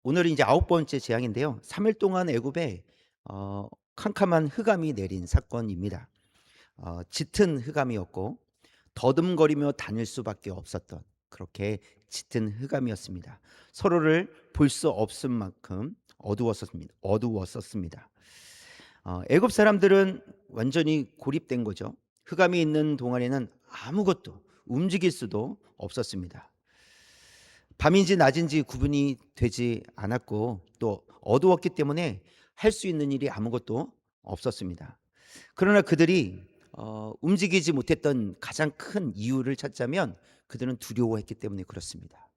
오늘은 이제 아홉 번째 재앙인데요. 3일 동안 애굽에 캄캄한 흑암이 내린 사건입니다. 짙은 흑암이었고 더듬거리며 다닐 수밖에 없었던 그렇게 짙은 흑암이었습니다. 서로를 볼 수 없을 만큼 어두웠었습니다. 애굽 사람들은 완전히 고립된 거죠. 흑암이 있는 동안에는 아무것도 움직일 수도 없었습니다. 밤인지 낮인지 구분이 되지 않았고 또 어두웠기 때문에 할 수 있는 일이 아무것도 없었습니다. 그러나 그들이 움직이지 못했던 가장 큰 이유를 찾자면 그들은 두려워했기 때문에 그렇습니다.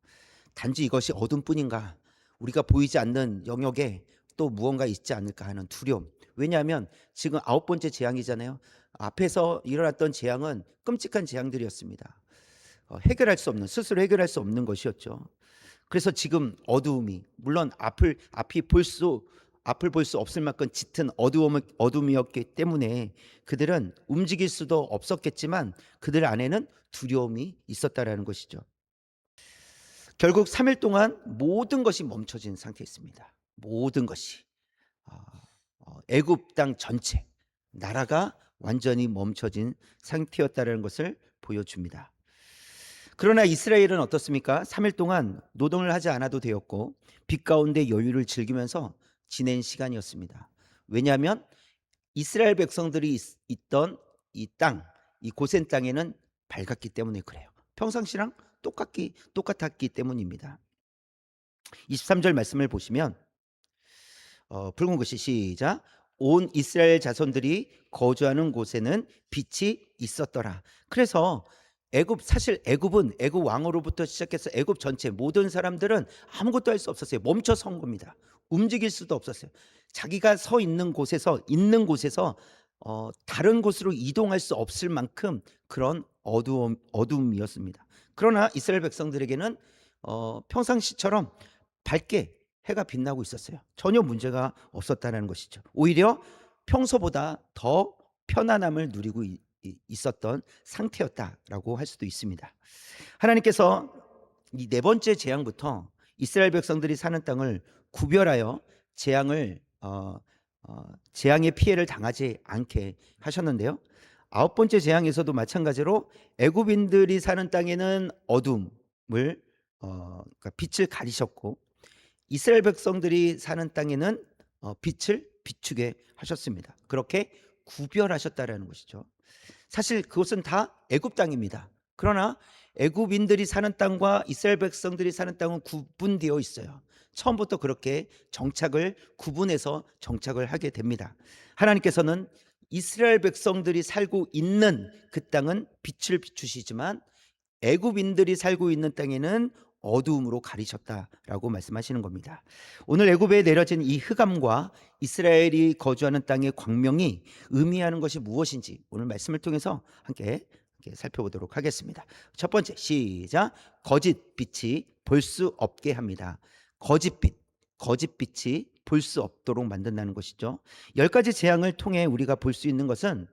단지 이것이 어둠뿐인가? 우리가 보이지 않는 영역에 또 무언가 있지 않을까 하는 두려움. 왜냐하면 지금 아홉 번째 재앙이잖아요. 앞에서 일어났던 재앙은 끔찍한 재앙들이었습니다. 해결할 수 없는, 스스로 해결할 수 없는 것이었죠. 그래서 지금 어두움이, 물론 앞을 볼 수 없을 만큼 짙은 어둠이었기 때문에 그들은 움직일 수도 없었겠지만 그들 안에는 두려움이 있었다라는 것이죠. 결국 3일 동안 모든 것이 멈춰진 상태였습니다. 모든 것이. 아 애굽 땅 전체, 나라가 완전히 멈춰진 상태였다는 것을 보여줍니다. 그러나 이스라엘은 어떻습니까? 3일 동안 노동을 하지 않아도 되었고 빛 가운데 여유를 즐기면서 지낸 시간이었습니다. 왜냐하면 이스라엘 백성들이 있던 이 땅, 이 고센 땅에는 밝았기 때문에 그래요. 평상시랑 똑같았기 때문입니다. 23절 말씀을 보시면 붉은 글씨 시작. 온 이스라엘 자손들이 거주하는 곳에는 빛이 있었더라. 그래서 사실 애굽 왕으로부터 시작해서 애굽 전체 모든 사람들은 아무것도 할 수 없었어요. 멈춰 선 겁니다. 움직일 수도 없었어요. 자기가 서 있는 곳에서 다른 곳으로 이동할 수 없을 만큼 그런 어두움이었습니다. 그러나 이스라엘 백성들에게는 평상시처럼 밝게 해가 빛나고 있었어요. 전혀 문제가 없었다는 것이죠. 오히려 평소보다 더 편안함을 누리고 있었던 상태였다라고 할 수도 있습니다. 하나님께서 이 네 번째 재앙부터 이스라엘 백성들이 사는 땅을 구별하여 재앙을 재앙의 피해를 당하지 않게 하셨는데요. 아홉 번째 재앙에서도 마찬가지로 애굽인들이 사는 땅에는 어둠을 그러니까 빛을 가리셨고 이스라엘 백성들이 사는 땅에는 빛을 비추게 하셨습니다. 그렇게 구별하셨다라는 것이죠. 사실 그것은 다 애굽 땅입니다. 그러나 애굽인들이 사는 땅과 이스라엘 백성들이 사는 땅은 구분되어 있어요. 처음부터 그렇게 구분해서 정착을 하게 됩니다. 하나님께서는 이스라엘 백성들이 살고 있는 그 땅은 빛을 비추시지만 애굽인들이 살고 있는 땅에는 어두움으로 가리셨다라고 말씀하시는 겁니다. 오늘 애굽에 내려진 이 흑암과 이스라엘이 거주하는 땅의 광명이 의미하는 것이 무엇인지 오늘 말씀을 통해서 함께 살펴보도록 하겠습니다. 첫 번째 시작. 거짓 빛이 볼 수 없게 합니다. 거짓 빛이 볼 수 없도록 만든다는 것이죠. 10가지 재앙을 통해 우리가 볼 수 있는 것은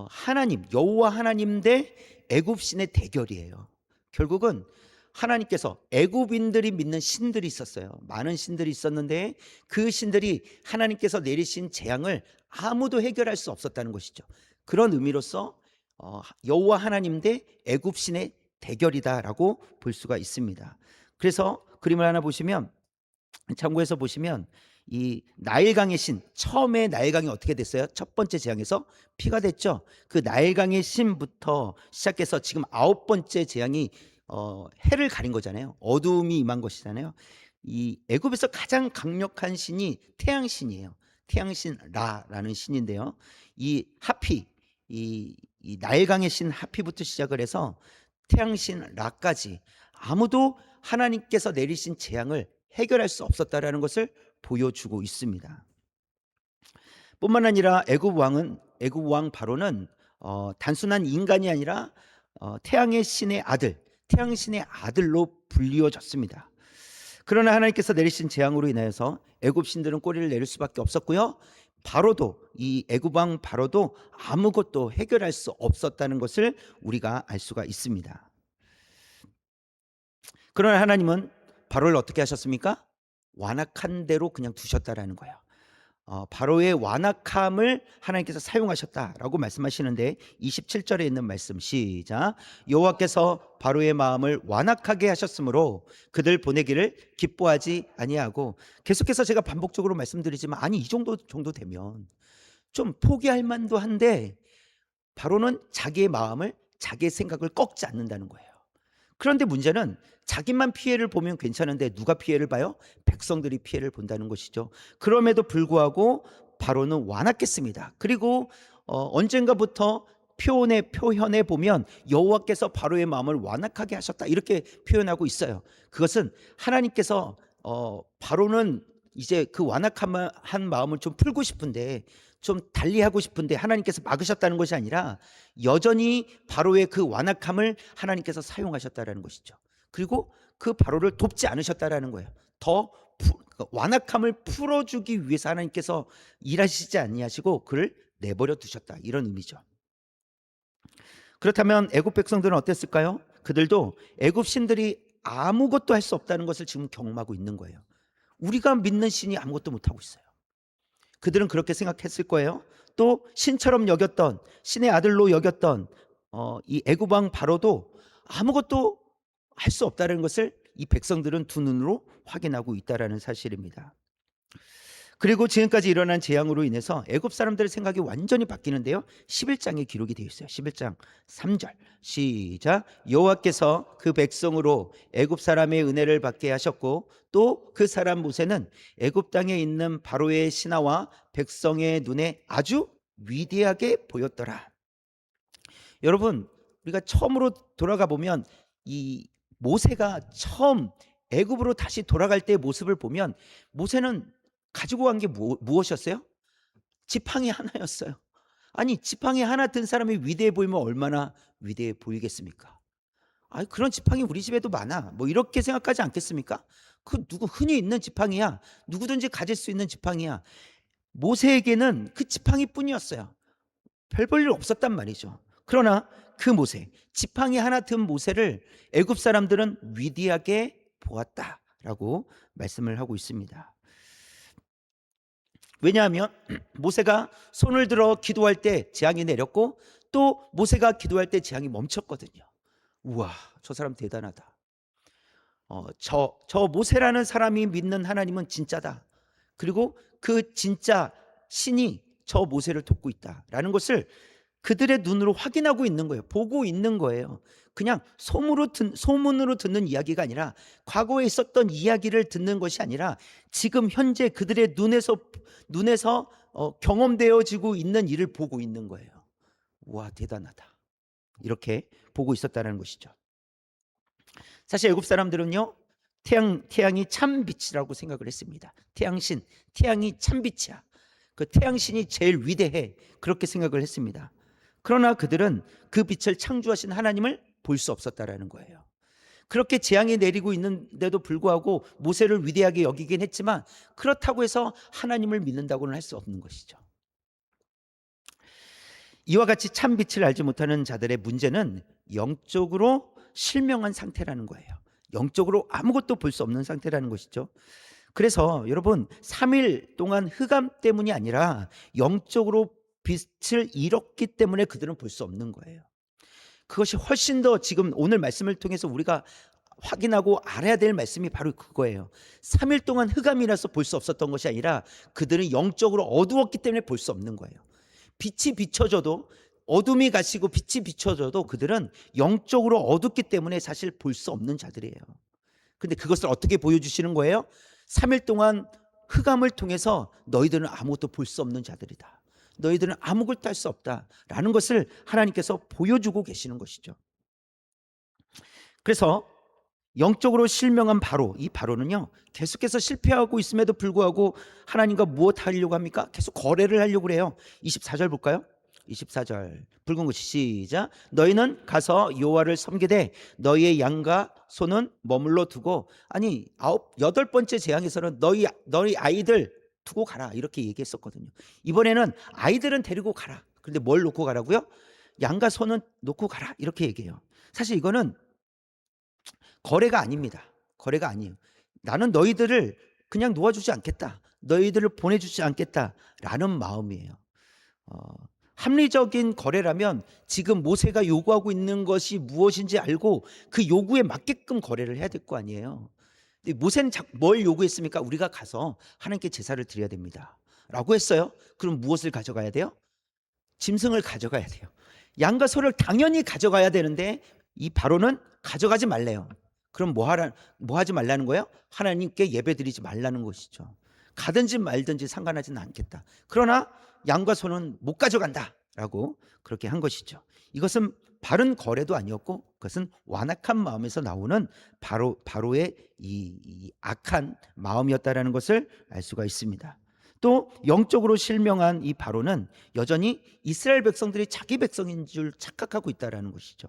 하나님 여호와 하나님 대 애굽 신의 대결이에요. 결국은 하나님께서 애굽인들이 믿는 신들이 있었어요. 많은 신들이 있었는데 그 신들이 하나님께서 내리신 재앙을 아무도 해결할 수 없었다는 것이죠. 그런 의미로서 여호와 하나님 대 애굽 신의 대결이다라고 볼 수가 있습니다. 그래서 그림을 하나 보시면 참고해서 보시면 이 나일강의 신, 처음에 나일강이 어떻게 됐어요? 첫 번째 재앙에서 피가 됐죠. 그 나일강의 신부터 시작해서 지금 아홉 번째 재앙이 해를 가린 거잖아요. 어두움이 임한 것이잖아요. 이 애굽에서 가장 강력한 신이 태양신이에요. 태양신 라라는 신인데요. 이 하피, 이 나일강의 신 하피부터 시작을 해서 태양신 라까지 아무도 하나님께서 내리신 재앙을 해결할 수 없었다라는 것을 보여주고 있습니다. 뿐만 아니라 애굽 왕 바로는 단순한 인간이 아니라 태양신의 아들로 불리워졌습니다. 그러나 하나님께서 내리신 재앙으로 인하여서 애굽 신들은 꼬리를 내릴 수밖에 없었고요. 바로도 이 애굽 왕 바로도 아무것도 해결할 수 없었다는 것을 우리가 알 수가 있습니다. 그러나 하나님은 바로를 어떻게 하셨습니까? 완악한 대로 그냥 두셨다라는 거예요. 바로의 완악함을 하나님께서 사용하셨다라고 말씀하시는데 27절에 있는 말씀 시작. 여호와께서 바로의 마음을 완악하게 하셨으므로 그들 보내기를 기뻐하지 아니하고, 계속해서 제가 반복적으로 말씀드리지만 아니 이 정도 되면 좀 포기할 만도 한데 바로는 자기의 마음을, 자기의 생각을 꺾지 않는다는 거예요. 그런데 문제는 자기만 피해를 보면 괜찮은데 누가 피해를 봐요? 백성들이 피해를 본다는 것이죠. 그럼에도 불구하고 바로는 완악했습니다. 그리고 언젠가부터 표현에 보면 여호와께서 바로의 마음을 완악하게 하셨다 이렇게 표현하고 있어요. 그것은 하나님께서 바로는 이제 그 완악한 마음을 좀 풀고 싶은데, 좀 달리하고 싶은데 하나님께서 막으셨다는 것이 아니라 여전히 바로의 그 완악함을 하나님께서 사용하셨다는 것이죠. 그리고 그 바로를 돕지 않으셨다는 거예요. 더 완악함을 풀어주기 위해서 하나님께서 일하시지 아니하시고 그를 내버려 두셨다, 이런 의미죠. 그렇다면 애굽 백성들은 어땠을까요? 그들도 애굽 신들이 아무것도 할 수 없다는 것을 지금 경험하고 있는 거예요. 우리가 믿는 신이 아무것도 못하고 있어요. 그들은 그렇게 생각했을 거예요. 또 신처럼 여겼던, 신의 아들로 여겼던 이 애굽 왕 바로도 아무것도 할 수 없다는 것을 이 백성들은 두 눈으로 확인하고 있다라는 사실입니다. 그리고 지금까지 일어난 재앙으로 인해서 애굽 사람들의 생각이 완전히 바뀌는데요. 11장에 기록이 되어 있어요. 11장 3절 시작. 여호와께서 그 백성으로 애굽 사람의 은혜를 받게 하셨고 또 그 사람 모세는 애굽 땅에 있는 바로의 신하와 백성의 눈에 아주 위대하게 보였더라. 여러분, 우리가 처음으로 돌아가 보면 이 모세가 처음 애굽으로 다시 돌아갈 때의 모습을 보면 모세는 가지고 간 게 무엇이었어요? 지팡이 하나였어요. 아니 지팡이 하나 든 사람이 위대해 보이면 얼마나 위대해 보이겠습니까? 아니 그런 지팡이 우리 집에도 많아, 뭐 이렇게 생각하지 않겠습니까? 그 누구 흔히 있는 지팡이야. 누구든지 가질 수 있는 지팡이야. 모세에게는 그 지팡이뿐이었어요. 별 볼 일 없었단 말이죠. 그러나 그 모세, 지팡이 하나 든 모세를 애굽 사람들은 위대하게 보았다라고 말씀을 하고 있습니다. 왜냐하면 모세가 손을 들어 기도할 때 재앙이 내렸고 또 모세가 기도할 때 재앙이 멈췄거든요. 우와, 저 사람 대단하다. 저 모세라는 사람이 믿는 하나님은 진짜다. 그리고 그 진짜 신이 저 모세를 돕고 있다라는 것을 그들의 눈으로 확인하고 있는 거예요. 보고 있는 거예요. 그냥 소문으로 듣는 이야기가 아니라, 과거에 있었던 이야기를 듣는 것이 아니라 지금 현재 그들의 눈에서 경험되어지고 있는 일을 보고 있는 거예요. 와, 대단하다. 이렇게 보고 있었다는 것이죠. 사실 애굽 사람들은요, 태양이 참 빛이라고 생각을 했습니다. 태양이 참 빛이야. 그 태양신이 제일 위대해, 그렇게 생각을 했습니다. 그러나 그들은 그 빛을 창조하신 하나님을 볼 수 없었다라는 거예요. 그렇게 재앙이 내리고 있는데도 불구하고 모세를 위대하게 여기긴 했지만 그렇다고 해서 하나님을 믿는다고는 할 수 없는 것이죠. 이와 같이 참 빛을 알지 못하는 자들의 문제는 영적으로 실명한 상태라는 거예요. 영적으로 아무것도 볼 수 없는 상태라는 것이죠. 그래서 여러분, 3일 동안 흑암 때문이 아니라 영적으로 빛을 잃었기 때문에 그들은 볼 수 없는 거예요. 그것이 훨씬 더 지금 오늘 말씀을 통해서 우리가 확인하고 알아야 될 말씀이 바로 그거예요. 3일 동안 흑암이라서 볼 수 없었던 것이 아니라 그들은 영적으로 어두웠기 때문에 볼 수 없는 거예요. 빛이 비춰져도, 어둠이 가시고 빛이 비춰져도 그들은 영적으로 어둡기 때문에 사실 볼 수 없는 자들이에요. 근데 그것을 어떻게 보여주시는 거예요? 3일 동안 흑암을 통해서 너희들은 아무것도 볼 수 없는 자들이다, 너희들은 아무것도 할 수 없다라는 것을 하나님께서 보여주고 계시는 것이죠. 그래서 영적으로 실명한 이 바로는요, 계속해서 실패하고 있음에도 불구하고 하나님과 무엇 하려고 합니까? 계속 거래를 하려고 그래요. 24절 볼까요? 24절 붉은 글씨 시작. 너희는 가서 여호와를 섬기되 너희의 양과 소는 머물러 두고. 아니 여덟 번째 재앙에서는 너희 아이들, 두고 가라 이렇게 얘기했었거든요. 이번에는 아이들은 데리고 가라. 그런데 뭘 놓고 가라고요? 양과 소는 놓고 가라 이렇게 얘기해요. 사실 이거는 거래가 아닙니다. 거래가 아니에요. 나는 너희들을 그냥 놓아주지 않겠다. 너희들을 보내주지 않겠다라는 마음이에요. 어, 합리적인 거래라면 지금 모세가 요구하고 있는 것이 무엇인지 알고 그 요구에 맞게끔 거래를 해야 될 거 아니에요. 근데 모세는 뭘 요구했습니까? 우리가 가서 하나님께 제사를 드려야 됩니다. 라고 했어요. 그럼 무엇을 가져가야 돼요? 짐승을 가져가야 돼요. 양과 소를 당연히 가져가야 되는데 이 바로는 가져가지 말래요. 그럼 뭐 하지 말라는 거예요? 하나님께 예배드리지 말라는 것이죠. 가든지 말든지 상관하지는 않겠다. 그러나 양과 소는 못 가져간다라고 그렇게 한 것이죠. 이것은 바른 거래도 아니었고 그것은 완악한 마음에서 나오는 바로의 이 악한 마음이었다라는 것을 알 수가 있습니다. 또 영적으로 실명한 이 바로는 여전히 이스라엘 백성들이 자기 백성인 줄 착각하고 있다라는 것이죠.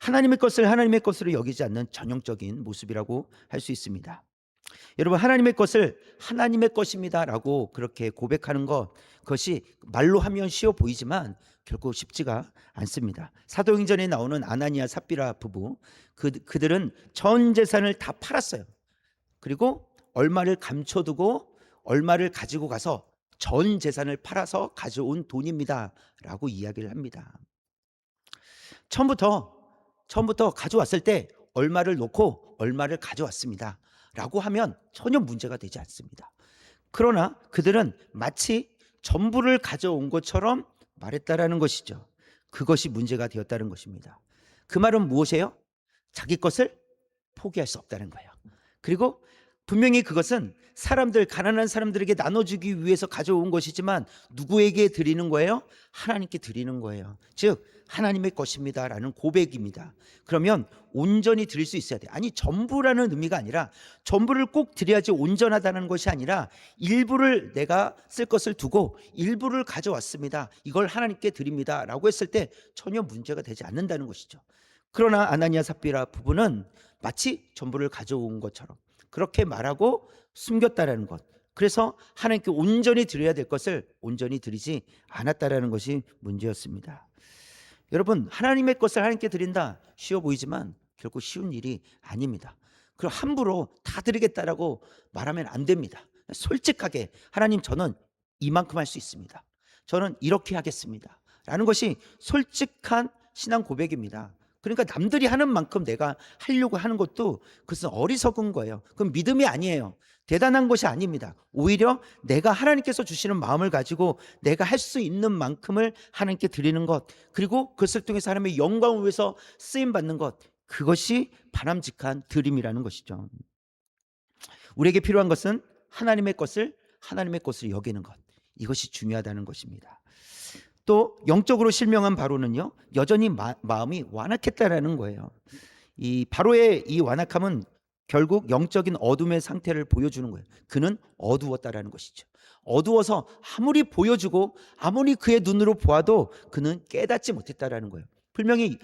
하나님의 것을 하나님의 것으로 여기지 않는 전형적인 모습이라고 할 수 있습니다. 여러분, 하나님의 것을 하나님의 것입니다라고 그렇게 고백하는 그것이 말로 하면 쉬워 보이지만 결코 쉽지가 않습니다. 사도행전에 나오는 아나니아 삽비라 부부, 그들은 전 재산을 다 팔았어요. 그리고 얼마를 감춰두고 얼마를 가지고 가서 전 재산을 팔아서 가져온 돈입니다라고 이야기를 합니다. 처음부터 가져왔을 때 얼마를 놓고 얼마를 가져왔습니다 라고 하면 전혀 문제가 되지 않습니다. 그러나 그들은 마치 전부를 가져온 것처럼 말했다라는 것이죠. 그것이 문제가 되었다는 것입니다. 그 말은 무엇이에요? 자기 것을 포기할 수 없다는 거예요. 그리고 분명히 그것은 가난한 사람들에게 나눠주기 위해서 가져온 것이지만 누구에게 드리는 거예요? 하나님께 드리는 거예요. 즉 하나님의 것입니다라는 고백입니다. 그러면 온전히 드릴 수 있어야 돼요. 아니, 전부라는 의미가 아니라 전부를 꼭 드려야지 온전하다는 것이 아니라 일부를 내가 쓸 것을 두고 일부를 가져왔습니다. 이걸 하나님께 드립니다 라고 했을 때 전혀 문제가 되지 않는다는 것이죠. 그러나 아나니아 삽비라 부부는 마치 전부를 가져온 것처럼 그렇게 말하고 숨겼다라는 것. 그래서 하나님께 온전히 드려야 될 것을 온전히 드리지 않았다라는 것이 문제였습니다. 여러분, 하나님의 것을 하나님께 드린다 쉬워 보이지만 결코 쉬운 일이 아닙니다. 그럼 함부로 다 드리겠다라고 말하면 안 됩니다. 솔직하게 하나님, 저는 이만큼 할 수 있습니다. 저는 이렇게 하겠습니다 라는 것이 솔직한 신앙 고백입니다. 그러니까 남들이 하는 만큼 내가 하려고 하는 것도 그것은 어리석은 거예요. 그건 믿음이 아니에요. 대단한 것이 아닙니다. 오히려 내가 하나님께서 주시는 마음을 가지고 내가 할 수 있는 만큼을 하나님께 드리는 것, 그리고 그것을 통해서 하나님의 영광을 위해서 쓰임 받는 것, 그것이 바람직한 드림이라는 것이죠. 우리에게 필요한 것은 하나님의 것을 하나님의 것으로 여기는 것, 이것이 중요하다는 것입니다. 또 영적으로 실명한 바로는요, 여전히 마음이 완악했다라는 거예요. 이 바로의 이 완악함은 결국 영적인 어둠의 상태를 보여주는 거예요. 그는 어두웠다라는 것이죠. 어두워서 아무리 보여주고 아무리 그의 눈으로 보아도 그는 깨닫지 못했다라는 거예요. 분명히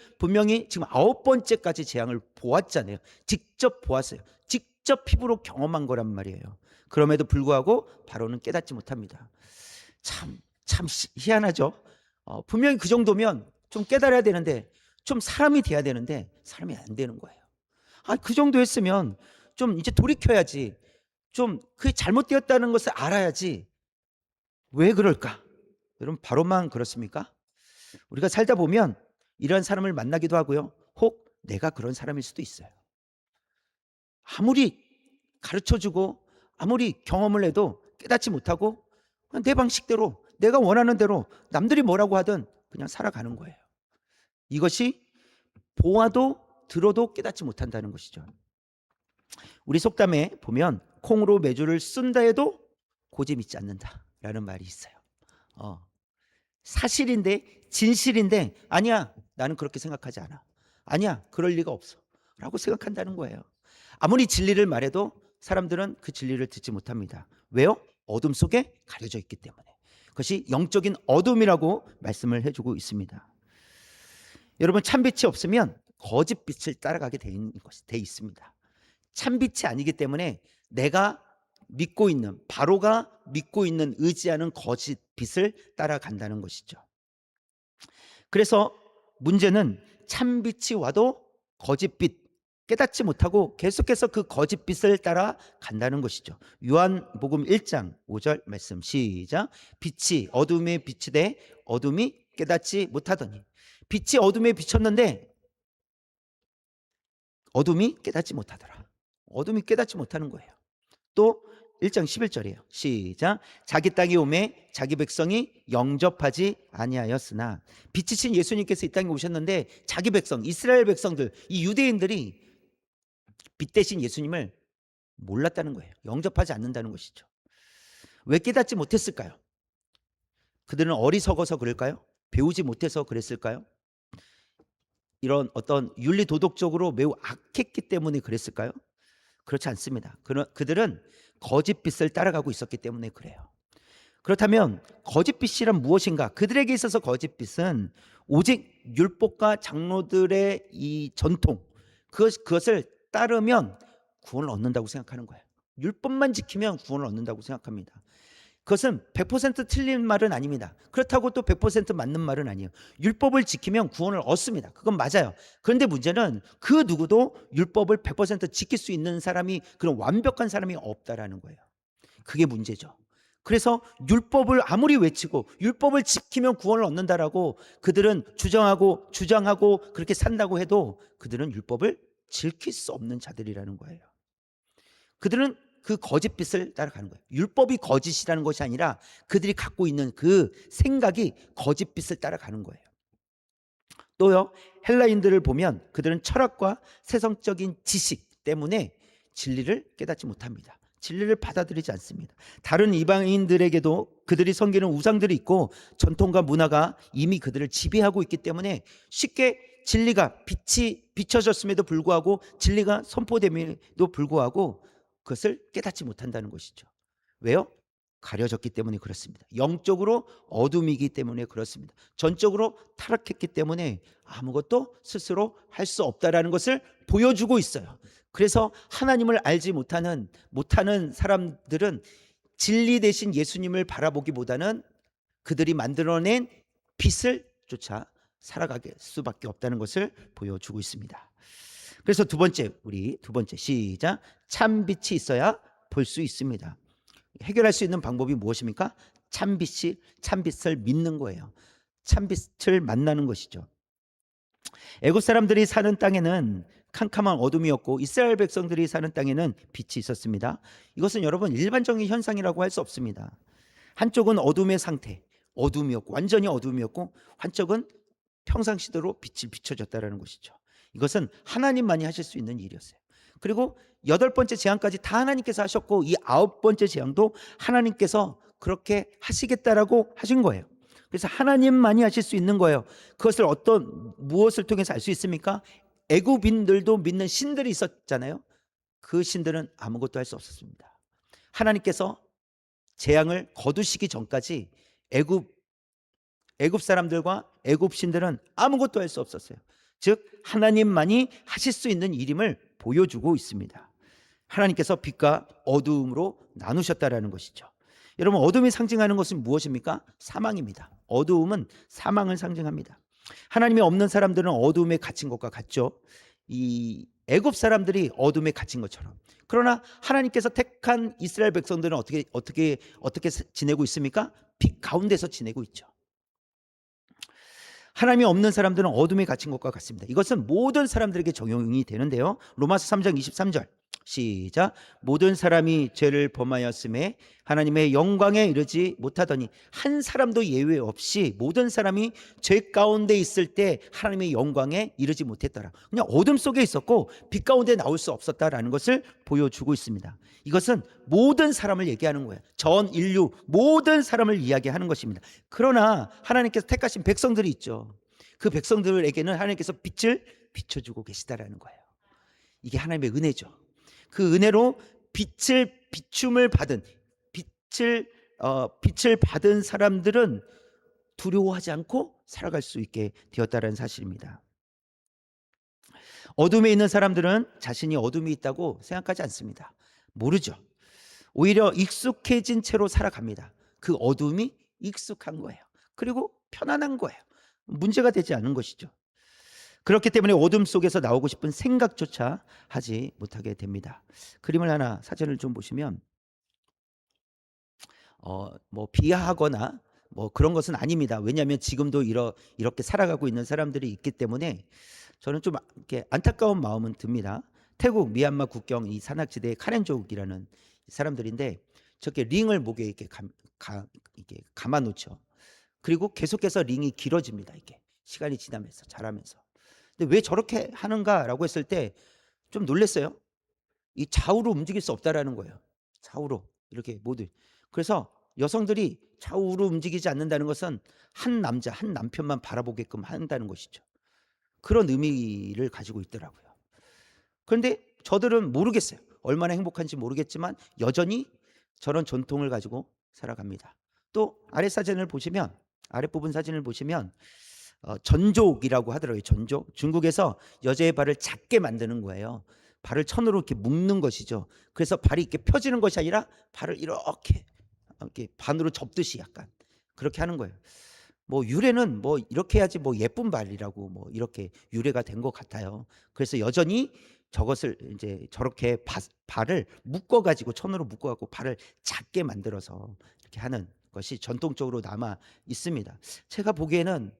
지금 9번째까지 재앙을 보았잖아요. 직접 보았어요. 직접 피부로 경험한 거란 말이에요. 그럼에도 불구하고 바로는 깨닫지 못합니다. 참 희한하죠. 분명히 그 정도면 좀 깨달아야 되는데, 좀 사람이 돼야 되는데 사람이 안 되는 거예요. 그 정도 했으면 좀 이제 돌이켜야지. 좀 그게 잘못되었다는 것을 알아야지. 왜 그럴까? 여러분, 바로만 그렇습니까? 우리가 살다 보면 이런 사람을 만나기도 하고요. 혹 내가 그런 사람일 수도 있어요. 아무리 가르쳐주고 아무리 경험을 해도 깨닫지 못하고 그냥 내 방식대로, 내가 원하는 대로 남들이 뭐라고 하든 그냥 살아가는 거예요. 이것이 보아도 들어도 깨닫지 못한다는 것이죠. 우리 속담에 보면 콩으로 메주를 쓴다 해도 고집 있지 않는다라는 말이 있어요. 사실인데, 진실인데, 아니야, 나는 그렇게 생각하지 않아, 아니야, 그럴 리가 없어 라고 생각한다는 거예요. 아무리 진리를 말해도 사람들은 그 진리를 듣지 못합니다. 왜요? 어둠 속에 가려져 있기 때문에. 그것이 영적인 어둠이라고 말씀을 해주고 있습니다. 여러분, 참빛이 없으면 거짓빛을 따라가게 돼 있습니다. 참빛이 아니기 때문에 내가 믿고 있는, 바로가 믿고 있는, 의지하는 거짓 빛을 따라간다는 것이죠. 그래서 문제는 참빛이 와도 거짓빛 깨닫지 못하고 계속해서 그 거짓빛을 따라 간다는 것이죠. 요한복음 1장 5절 말씀 시작. 빛이 어둠에 비치되 어둠이 깨닫지 못하더니. 빛이 어둠에 비쳤는데 어둠이 깨닫지 못하더라. 어둠이 깨닫지 못하는 거예요. 또 1장 11절이에요. 시작. 자기 땅에 오매 자기 백성이 영접하지 아니하였으나. 빛이신 예수님께서 이 땅에 오셨는데 자기 백성, 이스라엘 백성들, 이 유대인들이 빛 대신 예수님을 몰랐다는 거예요. 영접하지 않는다는 것이죠. 왜 깨닫지 못했을까요? 그들은 어리석어서 그럴까요? 배우지 못해서 그랬을까요? 이런 어떤 윤리 도덕적으로 매우 악했기 때문에 그랬을까요? 그렇지 않습니다. 그들은 거짓빛을 따라가고 있었기 때문에 그래요. 그렇다면 거짓빛이란 무엇인가? 그들에게 있어서 거짓빛은 오직 율법과 장로들의 이 전통, 그것을 따르면 구원을 얻는다고 생각하는 거예요. 율법만 지키면 구원을 얻는다고 생각합니다. 그것은 100% 틀린 말은 아닙니다. 그렇다고 또 100% 맞는 말은 아니에요. 율법을 지키면 구원을 얻습니다. 그건 맞아요. 그런데 문제는 그 누구도 율법을 100% 지킬 수 있는 사람이, 그런 완벽한 사람이 없다라는 거예요. 그게 문제죠. 그래서 율법을 아무리 외치고 율법을 지키면 구원을 얻는다라고 그들은 주장하고 그렇게 산다고 해도 그들은 율법을 지킬 수 없는 자들이라는 거예요. 그들은 그 거짓빛을 따라가는 거예요. 율법이 거짓이라는 것이 아니라 그들이 갖고 있는 그 생각이 거짓빛을 따라가는 거예요. 또요, 헬라인들을 보면 그들은 철학과 세상적인 지식 때문에 진리를 깨닫지 못합니다. 진리를 받아들이지 않습니다. 다른 이방인들에게도 그들이 섬기는 우상들이 있고 전통과 문화가 이미 그들을 지배하고 있기 때문에 쉽게 진리가 빛이 비춰졌음에도 불구하고, 진리가 선포됨에도 불구하고 그것을 깨닫지 못한다는 것이죠. 왜요? 가려졌기 때문에 그렇습니다. 영적으로 어둠이기 때문에 그렇습니다. 전적으로 타락했기 때문에 아무것도 스스로 할 수 없다라는 것을 보여주고 있어요. 그래서 하나님을 알지 못하는 사람들은 진리 대신 예수님을 바라보기보다는 그들이 만들어낸 빛을 쫓아 살아가게 수밖에 없다는 것을 보여주고 있습니다. 그래서 두 번째 시작. 참빛이 있어야 볼 수 있습니다. 해결할 수 있는 방법이 무엇입니까? 참빛을 믿는 거예요. 참빛을 만나는 것이죠. 애굽 사람들이 사는 땅에는 캄캄한 어둠이었고 이스라엘 백성들이 사는 땅에는 빛이 있었습니다. 이것은 여러분 일반적인 현상이라고 할 수 없습니다. 한쪽은 어둠의 상태, 어둠이었고 완전히 어둠이었고, 한쪽은 평상시대로 빛이 비춰졌다라는 것이죠. 이것은 하나님만이 하실 수 있는 일이었어요. 그리고 8번째 재앙까지 다 하나님께서 하셨고, 이 9번째 재앙도 하나님께서 그렇게 하시겠다라고 하신 거예요. 그래서 하나님만이 하실 수 있는 거예요. 그것을 무엇을 통해서 알 수 있습니까? 애굽인들도 믿는 신들이 있었잖아요. 그 신들은 아무것도 할 수 없었습니다. 하나님께서 재앙을 거두시기 전까지 애굽 사람들과 애굽 신들은 아무것도 할 수 없었어요. 즉 하나님만이 하실 수 있는 일임을 보여주고 있습니다. 하나님께서 빛과 어두움으로 나누셨다라는 것이죠. 여러분, 어둠이 상징하는 것은 무엇입니까? 사망입니다. 어두움은 사망을 상징합니다. 하나님이 없는 사람들은 어둠에 갇힌 것과 같죠. 이 애굽 사람들이 어둠에 갇힌 것처럼. 그러나 하나님께서 택한 이스라엘 백성들은 어떻게 지내고 있습니까? 빛 가운데서 지내고 있죠. 하나님이 없는 사람들은 어둠에 갇힌 것과 같습니다. 이것은 모든 사람들에게 적용이 되는데요. 로마서 3장 23절 시작. 모든 사람이 죄를 범하였음에 하나님의 영광에 이르지 못하더니 한 사람도 예외 없이 모든 사람이 죄 가운데 있을 때 하나님의 영광에 이르지 못했더라. 그냥 어둠 속에 있었고 빛 가운데 나올 수 없었다라는 것을 보여주고 있습니다. 이것은 모든 사람을 얘기하는 거예요. 전 인류 모든 사람을 이야기하는 것입니다. 그러나 하나님께서 택하신 백성들이 있죠. 그 백성들에게는 하나님께서 빛을 비춰주고 계시다라는 거예요. 이게 하나님의 은혜죠. 그 은혜로 비춤을 받은 빛을 받은 사람들은 두려워하지 않고 살아갈 수 있게 되었다는 사실입니다. 어둠에 있는 사람들은 자신이 어둠이 있다고 생각하지 않습니다. 모르죠. 오히려 익숙해진 채로 살아갑니다. 그 어둠이 익숙한 거예요. 그리고 편안한 거예요. 문제가 되지 않은 것이죠. 그렇기 때문에 어둠 속에서 나오고 싶은 생각조차 하지 못하게 됩니다. 그림을 하나, 사진을 좀 보시면 뭐 비하하거나 뭐 그런 것은 아닙니다. 왜냐하면 지금도 이렇게 살아가고 있는 사람들이 있기 때문에 저는 좀 이렇게 안타까운 마음은 듭니다. 태국 미얀마 국경 이 산악지대의 카렌족이라는 사람들인데 저렇게 링을 목에 이렇게 감아 놓죠. 그리고 계속해서 링이 길어집니다. 이게 시간이 지나면서 자라면서. 근데 왜 저렇게 하는가라고 했을 때 좀 놀랐어요. 이 좌우로 움직일 수 없다라는 거예요. 좌우로 이렇게 모두. 그래서 여성들이 좌우로 움직이지 않는다는 것은 한 남자, 한 남편만 바라보게끔 한다는 것이죠. 그런 의미를 가지고 있더라고요. 그런데 저들은 모르겠어요. 얼마나 행복한지 모르겠지만 여전히 저런 전통을 가지고 살아갑니다. 또 아랫부분 사진을 보시면 전족이라고 하더라고요. 전족. 중국에서 여자의 발을 작게 만드는 거예요. 발을 천으로 이렇게 묶는 것이죠. 그래서 발이 이렇게 펴지는 것이 아니라 발을 이렇게 반으로 접듯이 약간 그렇게 하는 거예요. 뭐 유래는 뭐 이렇게 해야지 뭐 예쁜 발이라고 뭐 이렇게 유래가 된 것 같아요. 그래서 여전히 저것을 이제 저렇게 발을 묶어 가지고 천으로 묶어 갖고 발을 작게 만들어서 이렇게 하는 것이 전통적으로 남아 있습니다. 제가 보기에는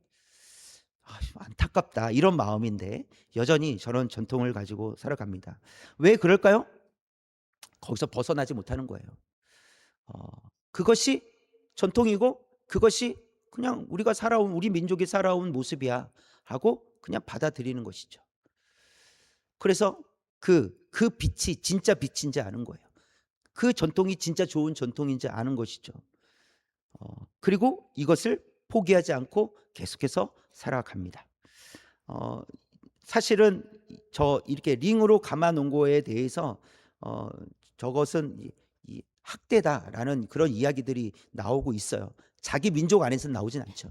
안타깝다 이런 마음인데 여전히 저런 전통을 가지고 살아갑니다. 왜 그럴까요? 거기서 벗어나지 못하는 거예요. 어 그것이 전통이고 그것이 그냥 우리 민족이 살아온 모습이야 하고 그냥 받아들이는 것이죠. 그래서 그 빛이 진짜 빛인지 아는 거예요. 그 전통이 진짜 좋은 전통인지 아는 것이죠. 그리고 이것을 포기하지 않고 계속해서 살아갑니다. 어 사실은 저 이렇게 링으로 감아 놓은 거에 대해서 어 저것은 이 학대다라는 그런 이야기들이 나오고 있어요. 자기 민족 안에서는 나오진 않죠.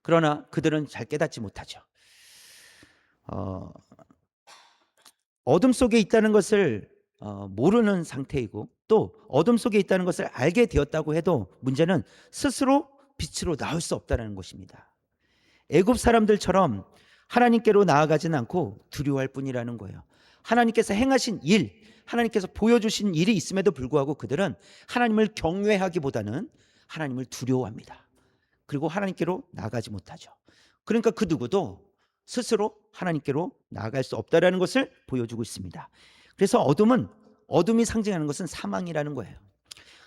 그러나 그들은 잘 깨닫지 못하죠. 어 어둠 속에 있다는 것을 모르는 상태이고 또 어둠 속에 있다는 것을 알게 되었다고 해도 문제는 스스로 빛으로 나올 수 없다는 것입니다. 애굽 사람들처럼 하나님께로 나아가지는 않고 두려워할 뿐이라는 거예요. 하나님께서 행하신 일, 하나님께서 보여주신 일이 있음에도 불구하고 그들은 하나님을 경외하기보다는 하나님을 두려워합니다. 그리고 하나님께로 나아가지 못하죠. 그러니까 그 누구도 스스로 하나님께로 나아갈 수 없다라는 것을 보여주고 있습니다. 그래서 어둠이 상징하는 것은 사망이라는 거예요.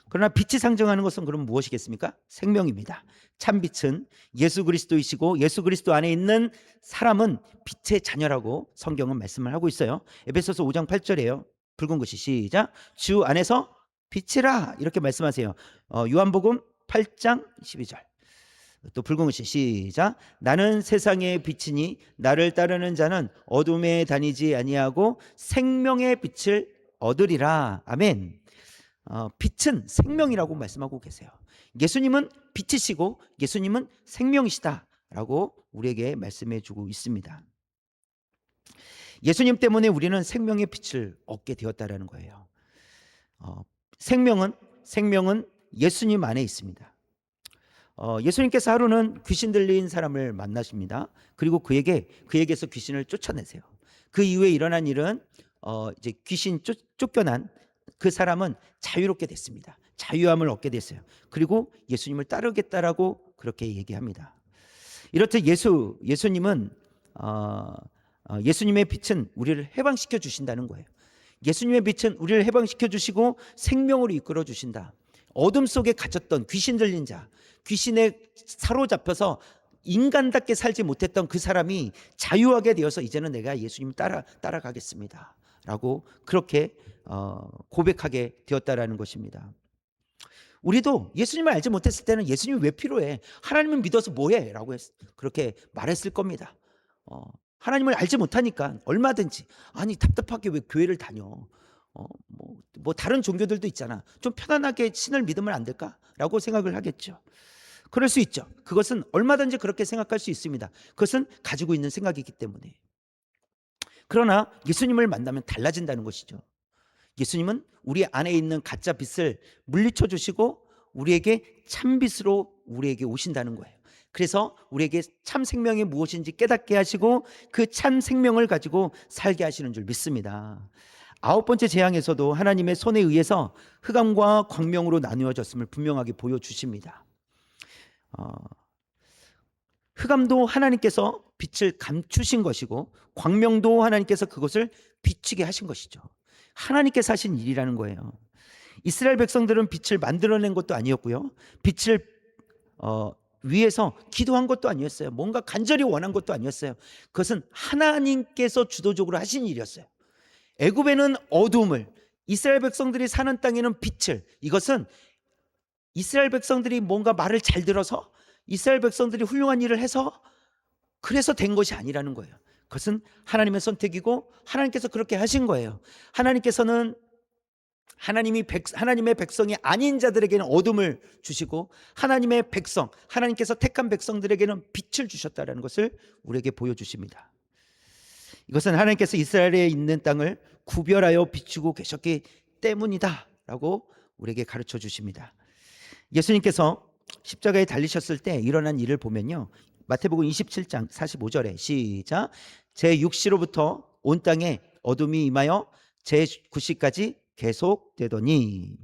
그러나 빛이 상징하는 것은 그럼 무엇이겠습니까? 생명입니다. 참 빛은 예수 그리스도이시고 예수 그리스도 안에 있는 사람은 빛의 자녀라고 성경은 말씀을 하고 있어요. 에베소서 5장 8절이에요. 붉은 글씨 시작. 주 안에서 빛이라 이렇게 말씀하세요. 요한복음 8장 12절. 또 붉은 글씨 시작. 나는 세상의 빛이니 나를 따르는 자는 어둠에 다니지 아니하고 생명의 빛을 얻으리라. 아멘. 빛은 생명이라고 말씀하고 계세요. 예수님은 빛이시고 예수님은 생명이시다라고 우리에게 말씀해 주고 있습니다. 예수님 때문에 우리는 생명의 빛을 얻게 되었다라는 거예요. 생명은 예수님 안에 있습니다. 예수님께서 하루는 귀신 들린 사람을 만나십니다. 그리고 그에게서 귀신을 쫓아내세요. 그 이후에 일어난 일은 이제 귀신 쫓겨난 그 사람은 자유롭게 됐습니다. 자유함을 얻게 됐어요. 그리고 예수님을 따르겠다라고 그렇게 얘기합니다. 이렇듯 예수님은 예수님의 빛은 우리를 해방시켜 주신다는 거예요. 예수님의 빛은 우리를 해방시켜 주시고 생명으로 이끌어 주신다. 어둠 속에 갇혔던 귀신 들린 자, 귀신에 사로잡혀서 인간답게 살지 못했던 그 사람이 자유하게 되어서 이제는 내가 예수님 따라가겠습니다 라고 그렇게 고백하게 되었다라는 것입니다. 우리도 예수님을 알지 못했을 때는 예수님이 왜 필요해? 하나님을 믿어서 뭐해? 라고 그렇게 말했을 겁니다. 하나님을 알지 못하니까 얼마든지 아니 답답하게 왜 교회를 다녀? 뭐 다른 종교들도 있잖아. 좀 편안하게 신을 믿으면 안 될까? 라고 생각을 하겠죠. 그럴 수 있죠. 그것은 얼마든지 그렇게 생각할 수 있습니다. 그것은 가지고 있는 생각이기 때문에. 그러나 예수님을 만나면 달라진다는 것이죠. 예수님은 우리 안에 있는 가짜 빛을 물리쳐 주시고 우리에게 참 빛으로 우리에게 오신다는 거예요. 그래서 우리에게 참 생명이 무엇인지 깨닫게 하시고 그 참 생명을 가지고 살게 하시는 줄 믿습니다. 아홉 번째 재앙에서도 하나님의 손에 의해서 흑암과 광명으로 나누어졌음을 분명하게 보여주십니다. 흑암도 하나님께서 빛을 감추신 것이고 광명도 하나님께서 그것을 비추게 하신 것이죠. 하나님께서 하신 일이라는 거예요. 이스라엘 백성들은 빛을 만들어낸 것도 아니었고요. 빛을 위해서 기도한 것도 아니었어요. 뭔가 간절히 원한 것도 아니었어요. 그것은 하나님께서 주도적으로 하신 일이었어요. 애굽에는 어둠을, 이스라엘 백성들이 사는 땅에는 빛을, 이것은 이스라엘 백성들이 뭔가 말을 잘 들어서 이스라엘 백성들이 훌륭한 일을 해서 그래서 된 것이 아니라는 거예요. 그것은 하나님의 선택이고 하나님께서 그렇게 하신 거예요. 하나님께서는 하나님의 백성이 아닌 자들에게는 어둠을 주시고 하나님의 백성, 하나님께서 택한 백성들에게는 빛을 주셨다는 것을 우리에게 보여주십니다. 이것은 하나님께서 이스라엘에 있는 땅을 구별하여 비추고 계셨기 때문이다 라고 우리에게 가르쳐 주십니다. 예수님께서 십자가에 달리셨을 때 일어난 일을 보면요, 마태복음 27장 45절에 시작, 제6시로부터 온 땅에 어둠이 임하여 제9시까지 계속되더니,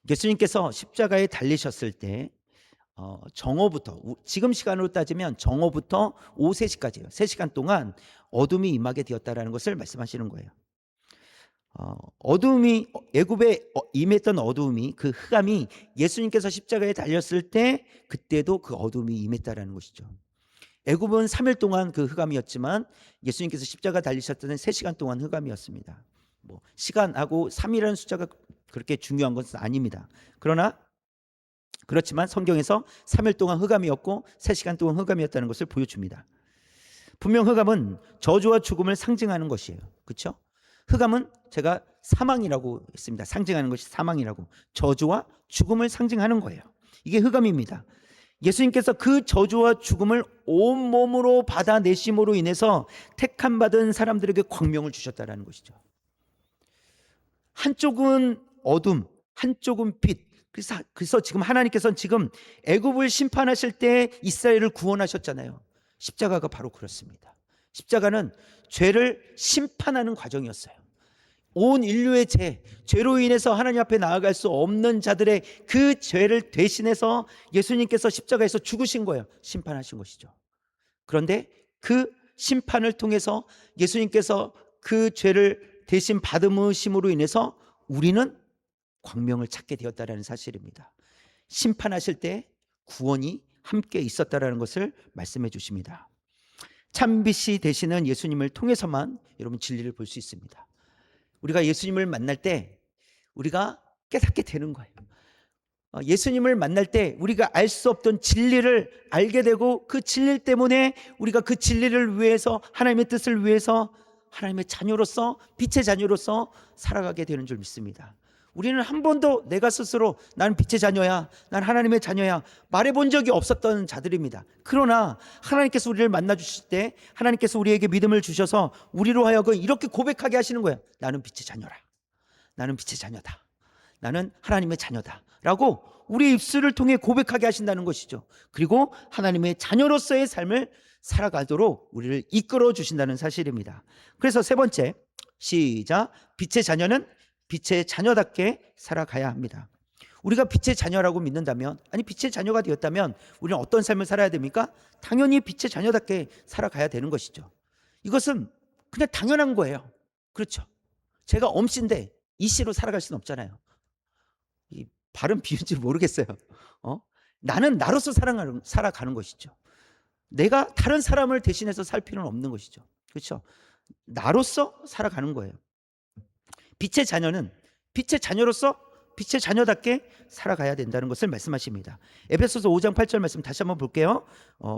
예수님께서 십자가에 달리셨을 때 정오부터, 지금 시간으로 따지면 정오부터 오후 3시까지예요. 3시간 동안 어둠이 임하게 되었다라는 것을 말씀하시는 거예요. 어둠이, 애굽에 임했던 어둠이, 그 흑암이 예수님께서 십자가에 달렸을 때 그때도 그 어둠이 임했다라는 것이죠. 애굽은 3일 동안 그 흑암이었지만 예수님께서 십자가 달리셨을 때는 3시간 동안 흑암이었습니다. 시간하고 3이라는 숫자가 그렇게 중요한 것은 아닙니다. 그렇지만 성경에서 3일 동안 흑암이었고 3시간 동안 흑암이었다는 것을 보여줍니다. 분명 흑암은 저주와 죽음을 상징하는 것이에요. 그렇죠? 흑암은 제가 사망이라고 했습니다. 상징하는 것이 사망이라고, 저주와 죽음을 상징하는 거예요. 이게 흑암입니다. 예수님께서 그 저주와 죽음을 온몸으로 받아내심으로 인해서 택함 받은 사람들에게 광명을 주셨다는 것이죠. 한쪽은 어둠, 한쪽은 빛. 그래서 지금 하나님께서는 지금 애굽을 심판하실 때 이스라엘을 구원하셨잖아요. 십자가가 바로 그렇습니다. 십자가는 죄를 심판하는 과정이었어요. 온 인류의 죄로 인해서 하나님 앞에 나아갈 수 없는 자들의 그 죄를 대신해서 예수님께서 십자가에서 죽으신 거예요. 심판하신 것이죠. 그런데 그 심판을 통해서 예수님께서 그 죄를 대신 받으심으로 인해서 우리는 광명을 찾게 되었다는 사실입니다. 심판하실 때 구원이 함께 있었다는 것을 말씀해 주십니다. 참빛이 되시는 예수님을 통해서만 여러분 진리를 볼 수 있습니다. 우리가 예수님을 만날 때 우리가 깨닫게 되는 거예요. 예수님을 만날 때 우리가 알 수 없던 진리를 알게 되고 그 진리 때문에 우리가 그 진리를 위해서, 하나님의 뜻을 위해서 하나님의 자녀로서, 빛의 자녀로서 살아가게 되는 줄 믿습니다. 우리는 한 번도 내가 스스로 나는 빛의 자녀야, 난 하나님의 자녀야 말해본 적이 없었던 자들입니다. 그러나 하나님께서 우리를 만나 주실 때 하나님께서 우리에게 믿음을 주셔서 우리로 하여금 이렇게 고백하게 하시는 거예요. 나는 빛의 자녀라, 나는 빛의 자녀다, 나는 하나님의 자녀다 라고 우리의 입술을 통해 고백하게 하신다는 것이죠. 그리고 하나님의 자녀로서의 삶을 살아가도록 우리를 이끌어 주신다는 사실입니다. 그래서 세 번째, 시작, 빛의 자녀는 빛의 자녀답게 살아가야 합니다. 우리가 빛의 자녀라고 믿는다면, 아니 빛의 자녀가 되었다면 우리는 어떤 삶을 살아야 됩니까? 당연히 빛의 자녀답게 살아가야 되는 것이죠. 이것은 그냥 당연한 거예요. 그렇죠? 제가 엄씨인데 이씨로 살아갈 수는 없잖아요. 이 발음 비운지 모르겠어요. 나는 나로서 살아가는 것이죠. 내가 다른 사람을 대신해서 살 필요는 없는 것이죠. 그렇죠? 나로서 살아가는 거예요. 빛의 자녀는 빛의 자녀로서 빛의 자녀답게 살아가야 된다는 것을 말씀하십니다. 에베소서 5장 8절 말씀 다시 한번 볼게요.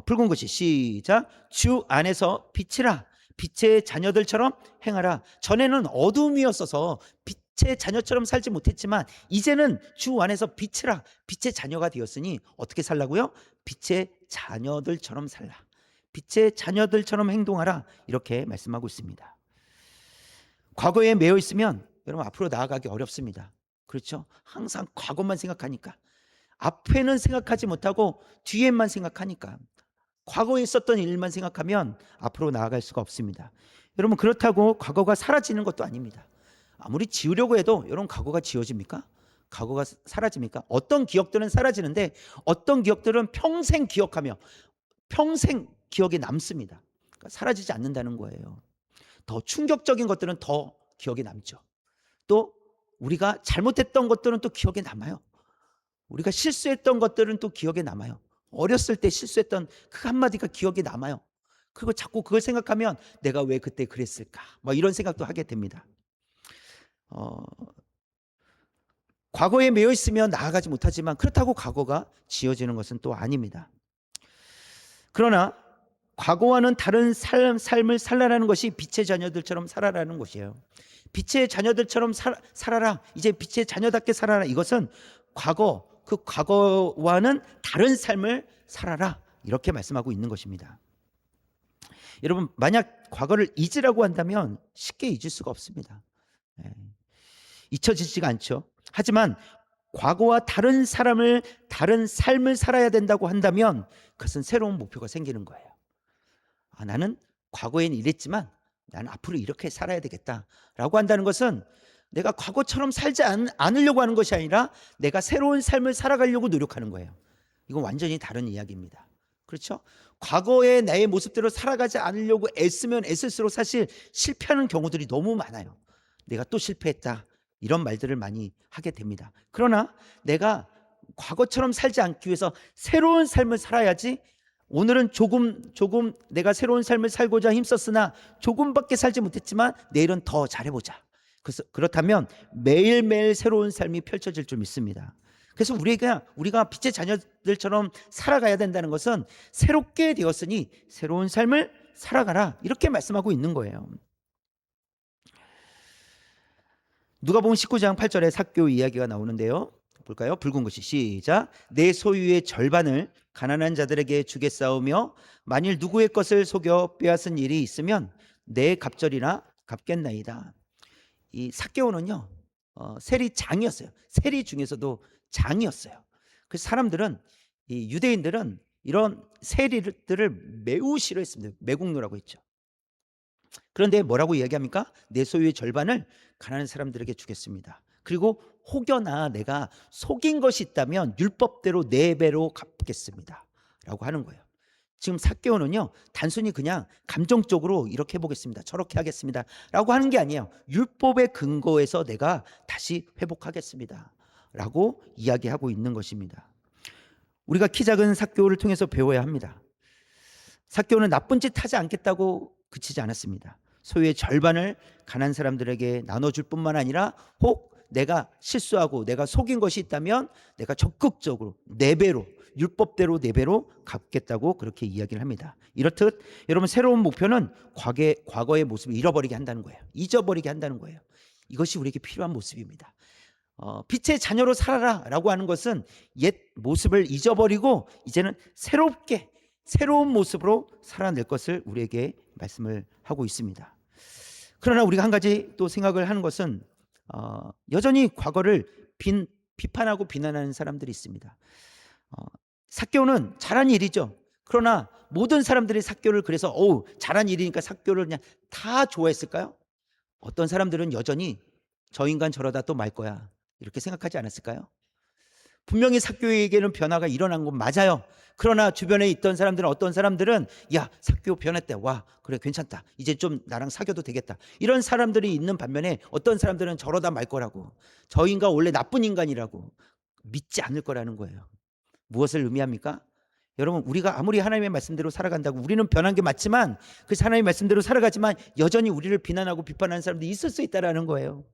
붉은 글씨 시작, 주 안에서 빛이라, 빛의 자녀들처럼 행하라. 전에는 어둠이었어서 빛의 자녀처럼 살지 못했지만 이제는 주 안에서 빛이라, 빛의 자녀가 되었으니 어떻게 살라고요? 빛의 자녀들처럼 살라, 빛의 자녀들처럼 행동하라, 이렇게 말씀하고 있습니다. 과거에 매여 있으면 여러분 앞으로 나아가기 어렵습니다. 그렇죠? 항상 과거만 생각하니까. 앞에는 생각하지 못하고 뒤에만 생각하니까. 과거에 있었던 일만 생각하면 앞으로 나아갈 수가 없습니다. 여러분, 그렇다고 과거가 사라지는 것도 아닙니다. 아무리 지우려고 해도 여러분, 과거가 지워집니까? 과거가 사라집니까? 어떤 기억들은 사라지는데 어떤 기억들은 평생 기억하며 평생 기억에 남습니다. 그러니까 사라지지 않는다는 거예요. 더 충격적인 것들은 더 기억에 남죠. 또 우리가 잘못했던 것들은 또 기억에 남아요. 우리가 실수했던 것들은 또 기억에 남아요. 어렸을 때 실수했던 그 한마디가 기억에 남아요. 그리고 자꾸 그걸 생각하면 내가 왜 그때 그랬을까? 뭐 이런 생각도 하게 됩니다. 과거에 매여 있으면 나아가지 못하지만 그렇다고 과거가 지워지는 것은 또 아닙니다. 그러나 과거와는 다른 삶을 살아라는 것이 빛의 자녀들처럼 살아라는 것이에요. 빛의 자녀들처럼 살아라. 이제 빛의 자녀답게 살아라. 이것은 그 과거와는 다른 삶을 살아라. 이렇게 말씀하고 있는 것입니다. 여러분, 만약 과거를 잊으라고 한다면 쉽게 잊을 수가 없습니다. 잊혀지지가 않죠. 하지만 과거와 다른 삶을 살아야 된다고 한다면 그것은 새로운 목표가 생기는 거예요. 나는 과거엔 이랬지만 나는 앞으로 이렇게 살아야 되겠다라고 한다는 것은 내가 과거처럼 살지 않으려고 하는 것이 아니라 내가 새로운 삶을 살아가려고 노력하는 거예요. 이건 완전히 다른 이야기입니다. 그렇죠? 과거의 나의 모습대로 살아가지 않으려고 애쓰면 애쓸수록 사실 실패하는 경우들이 너무 많아요. 내가 또 실패했다. 이런 말들을 많이 하게 됩니다. 그러나 내가 과거처럼 살지 않기 위해서 새로운 삶을 살아야지. 오늘은 조금 내가 새로운 삶을 살고자 힘썼으나 조금밖에 살지 못했지만 내일은 더 잘해보자. 그렇다면 매일매일 새로운 삶이 펼쳐질 줄 믿습니다. 그래서 우리가 빛의 자녀들처럼 살아가야 된다는 것은 새롭게 되었으니 새로운 삶을 살아가라. 이렇게 말씀하고 있는 거예요. 누가복음 19장 8절에 삭개오 이야기가 나오는데요. 볼까요? 붉은 글씨 시작. 내 소유의 절반을 가난한 자들에게 주겠사오며 만일 누구의 것을 속여 빼앗은 일이 있으면 내 갑절이나 갚겠나이다. 이 삭개오는요, 세리장이었어요. 세리 중에서도 장이었어요. 그래서 이 유대인들은 이런 세리들을 매우 싫어했습니다. 매국노라고 했죠. 그런데 뭐라고 이야기합니까? 내 소유의 절반을 가난한 사람들에게 주겠습니다. 그리고 혹여나 내가 속인 것이 있다면 율법대로 4배로 갚겠습니다 라고 하는 거예요. 지금 삭개오는요, 단순히 그냥 감정적으로 이렇게 해보겠습니다, 저렇게 하겠습니다 라고 하는 게 아니에요. 율법의 근거에서 내가 다시 회복하겠습니다 라고 이야기하고 있는 것입니다. 우리가 키 작은 삭개오를 통해서 배워야 합니다. 삭개오는 나쁜 짓 하지 않겠다고 그치지 않았습니다. 소유의 절반을 가난한 사람들에게 나눠줄 뿐만 아니라 혹 내가 실수하고 내가 속인 것이 있다면 내가 적극적으로 4배로, 율법대로 4배로 갚겠다고 그렇게 이야기를 합니다. 이렇듯 여러분, 새로운 목표는 과거의 모습을 잃어버리게 한다는 거예요. 잊어버리게 한다는 거예요. 이것이 우리에게 필요한 모습입니다. 빛의 자녀로 살아라 라고 하는 것은 옛 모습을 잊어버리고 이제는 새로운 모습으로 살아낼 것을 우리에게 말씀을 하고 있습니다. 그러나 우리가 한 가지 또 생각을 하는 것은 여전히 과거를 비판하고 비난하는 사람들이 있습니다. 삭개오는 잘한 일이죠. 그러나 모든 사람들이 삭개오를 그래서 잘한 일이니까 삭개오를 그냥 다 좋아했을까요? 어떤 사람들은 여전히 저 인간 저러다 또 말 거야 이렇게 생각하지 않았을까요? 분명히 삭개오에게는 변화가 일어난 건 맞아요. 그러나 주변에 있던 사람들은, 어떤 사람들은 야, 삭개오 변했대. 와, 그래, 괜찮다. 이제 좀 나랑 사귀어도 되겠다. 이런 사람들이 있는 반면에 어떤 사람들은 저러다 말 거라고, 저 인간 원래 나쁜 인간이라고 믿지 않을 거라는 거예요. 무엇을 의미합니까? 여러분, 우리가 아무리 하나님의 말씀대로 살아간다고 우리는 변한 게 맞지만 그 하나님의 말씀대로 살아가지만 여전히 우리를 비난하고 비판하는 사람들이 있을 수 있다는 거예요.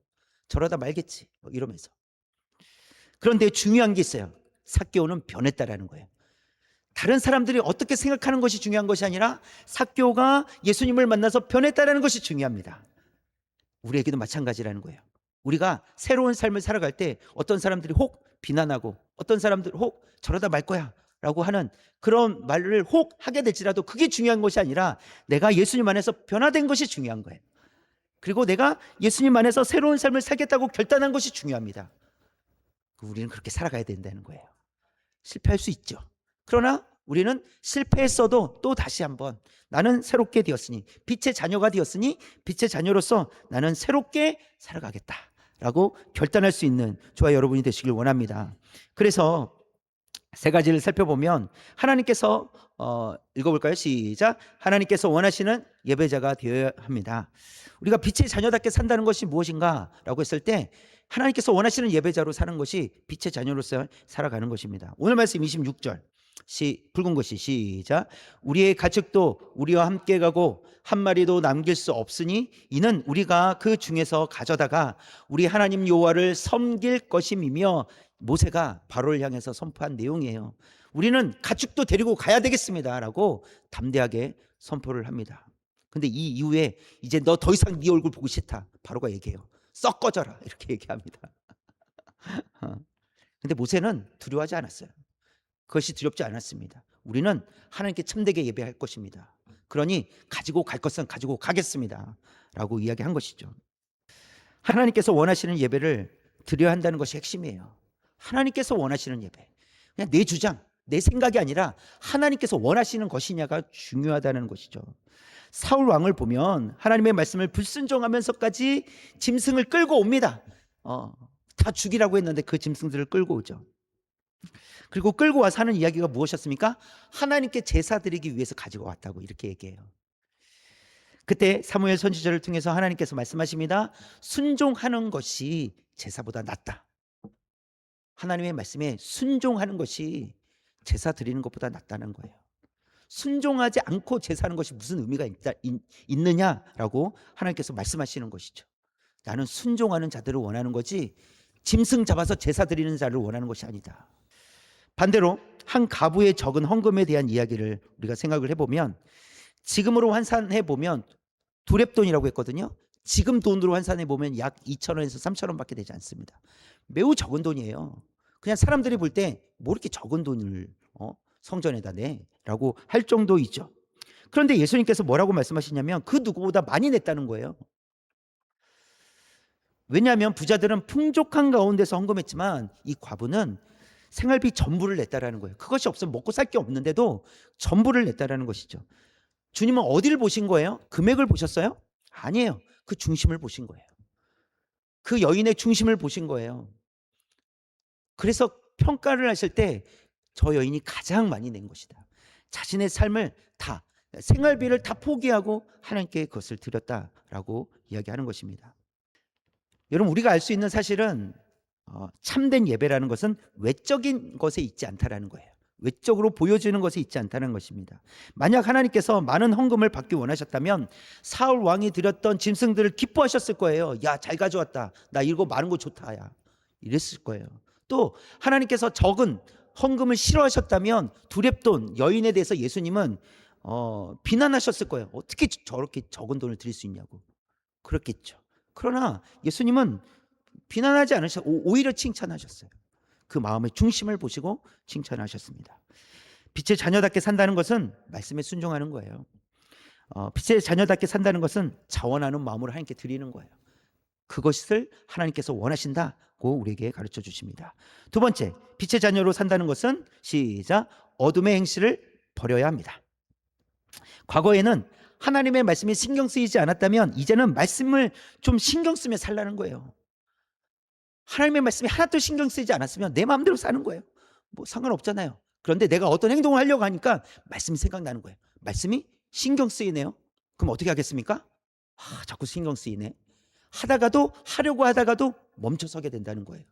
저러다 말겠지 이러면서. 그런데 중요한 게 있어요. 삭개오는 변했다라는 거예요. 다른 사람들이 어떻게 생각하는 것이 중요한 것이 아니라 삭개오가 예수님을 만나서 변했다라는 것이 중요합니다. 우리에게도 마찬가지라는 거예요. 우리가 새로운 삶을 살아갈 때 어떤 사람들이 혹 비난하고 어떤 사람들 혹 저러다 말 거야 라고 하는 그런 말을 혹 하게 될지라도 그게 중요한 것이 아니라 내가 예수님 안에서 변화된 것이 중요한 거예요. 그리고 내가 예수님 안에서 새로운 삶을 살겠다고 결단한 것이 중요합니다. 우리는 그렇게 살아가야 된다는 거예요. 실패할 수 있죠. 그러나 우리는 실패했어도 또 다시 한번 나는 새롭게 되었으니, 빛의 자녀가 되었으니 빛의 자녀로서 나는 새롭게 살아가겠다라고 결단할 수 있는 저와 여러분이 되시길 원합니다. 그래서 세 가지를 살펴보면 하나님께서 읽어볼까요? 시작. 하나님께서 원하시는 예배자가 되어야 합니다. 우리가 빛의 자녀답게 산다는 것이 무엇인가 라고 했을 때 하나님께서 원하시는 예배자로 사는 것이 빛의 자녀로서 살아가는 것입니다. 오늘 말씀 26절 붉은 것이 시작. 우리의 가축도 우리와 함께 가고 한 마리도 남길 수 없으니 이는 우리가 그 중에서 가져다가 우리 하나님 여호와를 섬길 것임이며, 모세가 바로를 향해서 선포한 내용이에요. 우리는 가축도 데리고 가야 되겠습니다 라고 담대하게 선포를 합니다. 근데 이 이후에 이제 너 더 이상 네 얼굴 보기 싫다, 바로가 얘기해요. 썩 꺼져라 이렇게 얘기합니다. 근데 모세는 두려워하지 않았어요. 그것이 두렵지 않았습니다. 우리는 하나님께 참되게 예배할 것입니다. 그러니 가지고 갈 것은 가지고 가겠습니다 라고 이야기한 것이죠. 하나님께서 원하시는 예배를 드려야 한다는 것이 핵심이에요. 하나님께서 원하시는 예배, 그냥 내 주장, 내 생각이 아니라 하나님께서 원하시는 것이냐가 중요하다는 것이죠. 사울 왕을 보면 하나님의 말씀을 불순종하면서까지 짐승을 끌고 옵니다. 다 죽이라고 했는데 그 짐승들을 끌고 오죠. 그리고 끌고 와서 하는 이야기가 무엇이었습니까? 하나님께 제사 드리기 위해서 가지고 왔다고 이렇게 얘기해요. 그때 사무엘 선지자를 통해서 하나님께서 말씀하십니다. 순종하는 것이 제사보다 낫다. 하나님의 말씀에 순종하는 것이 제사 드리는 것보다 낫다는 거예요. 순종하지 않고 제사하는 것이 무슨 의미가 있느냐라고 하나님께서 말씀하시는 것이죠. 나는 순종하는 자들을 원하는 거지 짐승 잡아서 제사 드리는 자를 원하는 것이 아니다. 반대로 한 가부의 적은 헌금에 대한 이야기를 우리가 생각을 해보면, 지금으로 환산해보면 두렙돈이라고 했거든요. 지금 돈으로 환산해보면 약 2,000원에서 3,000원 밖에 되지 않습니다. 매우 적은 돈이에요. 그냥 사람들이 볼 때 뭐 이렇게 적은 돈을 성전에다 내라고 할 정도이죠. 그런데 예수님께서 뭐라고 말씀하시냐면 그 누구보다 많이 냈다는 거예요. 왜냐하면 부자들은 풍족한 가운데서 헌금했지만 이 과부는 생활비 전부를 냈다라는 거예요. 그것이 없으면 먹고 살 게 없는데도 전부를 냈다라는 것이죠. 주님은 어디를 보신 거예요? 금액을 보셨어요? 아니에요. 그 중심을 보신 거예요. 그 여인의 중심을 보신 거예요. 그래서 평가를 하실 때 저 여인이 가장 많이 낸 것이다. 자신의 삶을 다, 생활비를 다 포기하고 하나님께 그것을 드렸다라고 이야기하는 것입니다. 여러분, 우리가 알 수 있는 사실은 참된 예배라는 것은 외적인 것에 있지 않다라는 거예요. 외적으로 보여지는 것에 있지 않다는 것입니다. 만약 하나님께서 많은 헌금을 받기 원하셨다면 사울 왕이 드렸던 짐승들을 기뻐하셨을 거예요. 야, 잘 가져왔다. 나 이거 많은 거 좋다. 야, 이랬을 거예요. 또 하나님께서 적은 헌금을 싫어하셨다면 두렙돈 여인에 대해서 예수님은 비난하셨을 거예요. 어떻게 저렇게 적은 돈을 드릴 수 있냐고. 그렇겠죠. 그러나 예수님은 비난하지 않으셨고 오히려 칭찬하셨어요. 그 마음의 중심을 보시고 칭찬하셨습니다. 빛의 자녀답게 산다는 것은 말씀에 순종하는 거예요. 빛의 자녀답게 산다는 것은 자원하는 마음으로 하나님께 드리는 거예요. 그것을 하나님께서 원하신다고 우리에게 가르쳐 주십니다. 두 번째, 빛의 자녀로 산다는 것은 시작, 어둠의 행실을 버려야 합니다. 과거에는 하나님의 말씀이 신경 쓰이지 않았다면 이제는 말씀을 좀 신경 쓰며 살라는 거예요. 하나님의 말씀이 하나도 신경 쓰이지 않았으면 내 마음대로 사는 거예요. 뭐 상관없잖아요. 그런데 내가 어떤 행동을 하려고 하니까 말씀이 생각나는 거예요. 말씀이 신경 쓰이네요. 그럼 어떻게 하겠습니까? 자꾸 신경 쓰이네. 하려고 하다가도 멈춰서게 된다는 거예요.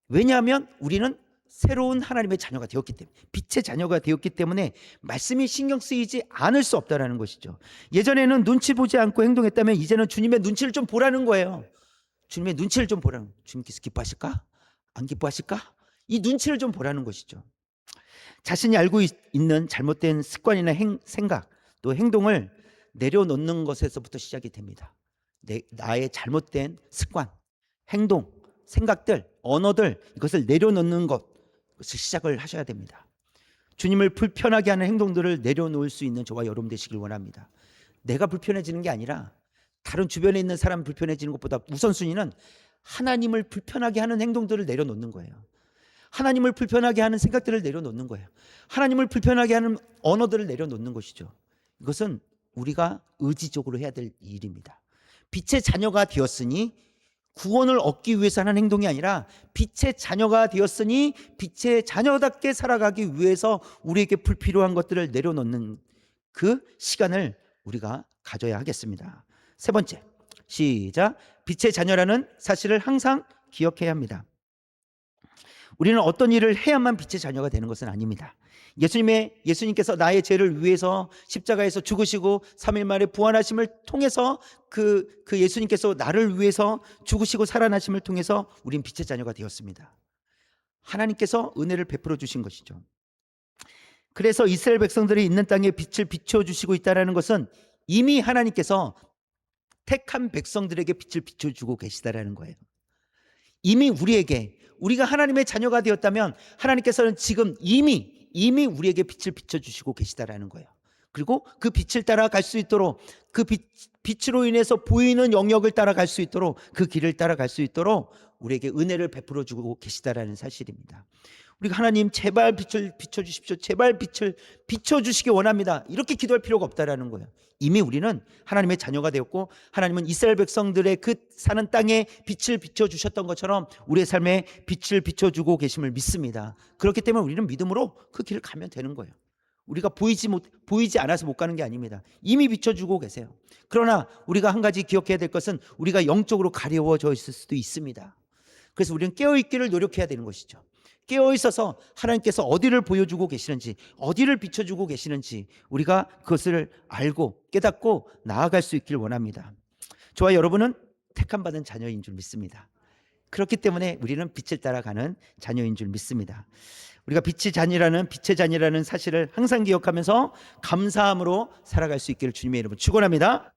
왜냐하면 우리는 새로운 하나님의 자녀가 되었기 때문에, 빛의 자녀가 되었기 때문에 말씀이 신경 쓰이지 않을 수 없다는 것이죠. 예전에는 눈치 보지 않고 행동했다면 이제는 주님의 눈치를 좀 보라는 거예요. 주님의 눈치를 좀 보라는, 주님께서 기뻐하실까? 안 기뻐하실까? 이 눈치를 좀 보라는 것이죠. 자신이 알고 있는 잘못된 습관이나 생각, 또 행동을 내려놓는 것에서부터 시작이 됩니다. 나의 잘못된 습관, 행동, 생각들, 언어들, 이것을 내려놓는 것을 시작을 하셔야 됩니다. 주님을 불편하게 하는 행동들을 내려놓을 수 있는 저와 여러분 되시길 원합니다. 내가 불편해지는 게 아니라 다른 주변에 있는 사람 불편해지는 것보다 우선순위는 하나님을 불편하게 하는 행동들을 내려놓는 거예요. 하나님을 불편하게 하는 생각들을 내려놓는 거예요. 하나님을 불편하게 하는 언어들을 내려놓는 것이죠. 이것은 우리가 의지적으로 해야 될 일입니다. 빛의 자녀가 되었으니 구원을 얻기 위해서 하는 행동이 아니라 빛의 자녀가 되었으니 빛의 자녀답게 살아가기 위해서 우리에게 불필요한 것들을 내려놓는 그 시간을 우리가 가져야 하겠습니다. 세 번째, 시작. 빛의 자녀라는 사실을 항상 기억해야 합니다. 우리는 어떤 일을 해야만 빛의 자녀가 되는 것은 아닙니다. 예수님께서 나의 죄를 위해서 십자가에서 죽으시고 3일 만에 부활하심을 통해서 그 예수님께서 나를 위해서 죽으시고 살아나심을 통해서 우린 빛의 자녀가 되었습니다. 하나님께서 은혜를 베풀어 주신 것이죠. 그래서 이스라엘 백성들이 있는 땅에 빛을 비춰주시고 있다는 것은 이미 하나님께서 택한 백성들에게 빛을 비춰주고 계시다라는 거예요. 이미 우리가 하나님의 자녀가 되었다면 하나님께서는 지금 이미 우리에게 빛을 비춰주시고 계시다라는 거예요. 그리고 그 빛을 따라갈 수 있도록 그 빛으로 인해서 보이는 영역을 따라갈 수 있도록 그 길을 따라갈 수 있도록 우리에게 은혜를 베풀어 주고 계시다라는 사실입니다. 우리가 하나님 제발 빛을 비춰주십시오. 제발 빛을 비춰주시기 원합니다. 이렇게 기도할 필요가 없다라는 거예요. 이미 우리는 하나님의 자녀가 되었고 하나님은 이스라엘 백성들의 그 사는 땅에 빛을 비춰주셨던 것처럼 우리의 삶에 빛을 비춰주고 계심을 믿습니다. 그렇기 때문에 우리는 믿음으로 그 길을 가면 되는 거예요. 우리가 보이지 않아서 못 가는 게 아닙니다. 이미 비춰주고 계세요. 그러나 우리가 한 가지 기억해야 될 것은 우리가 영적으로 가려워져 있을 수도 있습니다. 그래서 우리는 깨어있기를 노력해야 되는 것이죠. 깨어있어서 하나님께서 어디를 보여주고 계시는지, 어디를 비춰주고 계시는지 우리가 그것을 알고 깨닫고 나아갈 수 있길 원합니다. 저와 여러분은 택함받은 자녀인 줄 믿습니다. 그렇기 때문에 우리는 빛을 따라가는 자녀인 줄 믿습니다. 우리가 빛의 자녀라는 사실을 항상 기억하면서 감사함으로 살아갈 수 있기를 주님의 이름으로 축원합니다.